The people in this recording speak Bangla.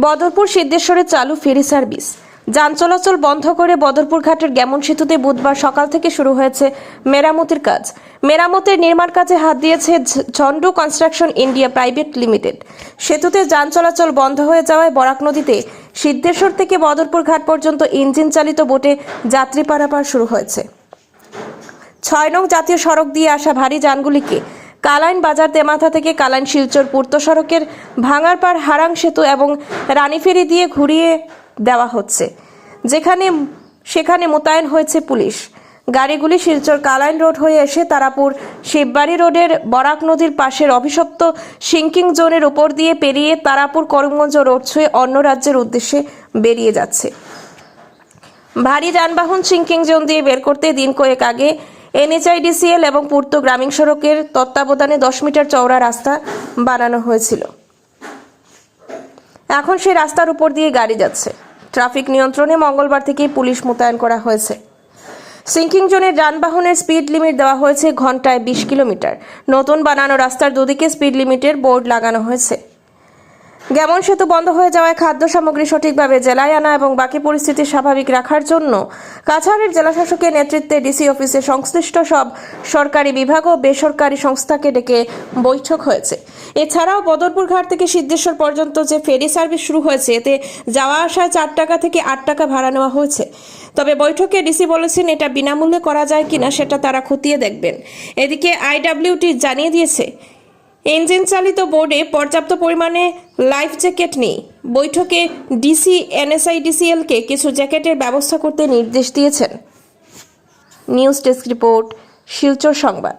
বদরপুর সিদ্ধেশ্বরে চালু ফেরি সার্ভিস। যান চলাচল বন্ধ করে বদরপুর ঘাটের গ্যামন সেতুতে বুধবার সকাল থেকে শুরু হয়েছে মেরামতির কাজ। মেরামতের নির্মাণ কাজে হাত দিয়েছে Jhandu construction India private limited. সেতুতে যান চলাচল বন্ধ হয়ে যাওয়ায় বরাক নদীতে সিদ্ধেশ্বর থেকে বদরপুর ঘাট পর্যন্ত ইঞ্জিন চালিত বোটে যাত্রী পারাপার শুরু হয়েছে। 6 নং জাতীয় সড়ক দিয়ে আসা ভারী যানগুলিকে কালাইন বাজার তেমাথা থেকে কালাইন শিলচর পূর্ত সড়কের ভাঙারপাড় হারাং সেতু এবং রানীফেরি দিয়ে ঘুরিয়ে দেওয়া হচ্ছে, সেখানে মোতায়েন হয়েছে পুলিশ। গাড়িগুলি শিলচর কালাইন রোড হয়ে এসে তারাপুর শিববাড়ি রোডের বরাক নদীর পাশের অভিশপ্ত সিঙ্কিং জোনের উপর দিয়ে পেরিয়ে তারাপুর করিমগঞ্জ রোড ছুঁয়ে অন্য রাজ্যের উদ্দেশ্যে বেরিয়ে যাচ্ছে। ভারী যানবাহন সিঙ্কিং জোন দিয়ে বের করতে দিন কয়েক আগে NHIDCL এবং পূর্ত গ্রামীণ সড়কের তত্ত্বাবধানে 10 মিটার চওড়া রাস্তা বানানো হয়েছিল। এখন সেই রাস্তার উপর দিয়ে গাড়ি যাচ্ছে। ট্রাফিক নিয়ন্ত্রণে মঙ্গলবার থেকেই পুলিশ মোতায়েন করা হয়েছে। সিঙ্কিং জোনের যানবাহনের স্পিড লিমিট দেওয়া হয়েছে ঘন্টায় 20 কিলোমিটার। নতুন বানানো রাস্তার দুদিকে স্পিড লিমিটের বোর্ড লাগানো হয়েছে। গ্যামন সেতু বন্ধ হয়ে যাওয়ায় খাদ্য সামগ্রী সঠিকভাবে জেলায় আনা এবং বাকি পরিস্থিতি স্বাভাবিক রাখার জন্য কাছাড়ের জেলাশাসকের নেতৃত্বে ডিসি অফিসে সংশ্লিষ্ট সব সরকারি বিভাগ ও বেসরকারি সংস্থাকে ডেকে বৈঠক হয়েছে। এছাড়াও বদরপুর ঘাট থেকে সিদ্ধেশ্বর পর্যন্ত যে ফেরি সার্ভিস শুরু হয়েছে, এতে যাওয়া আসায় 4 টাকা থেকে 8 টাকা ভাড়া নেওয়া হয়েছে। তবে বৈঠকে ডিসি বলেছেন এটা বিনামূল্যে করা যায় কিনা সেটা তারা খতিয়ে দেখবেন। এদিকে IWT জানিয়ে দিয়েছে ইঞ্জিন চালিত বোর্ডে পর্যাপ্ত পরিমাণে লাইফ জ্যাকেট নেই। বৈঠকে ডিসি NSIDCL-কে কিছু জ্যাকেটের ব্যবস্থা করতে নির্দেশ দিয়েছেন। নিউজ ডেস্ক রিপোর্ট, শিলচর সংবাদ।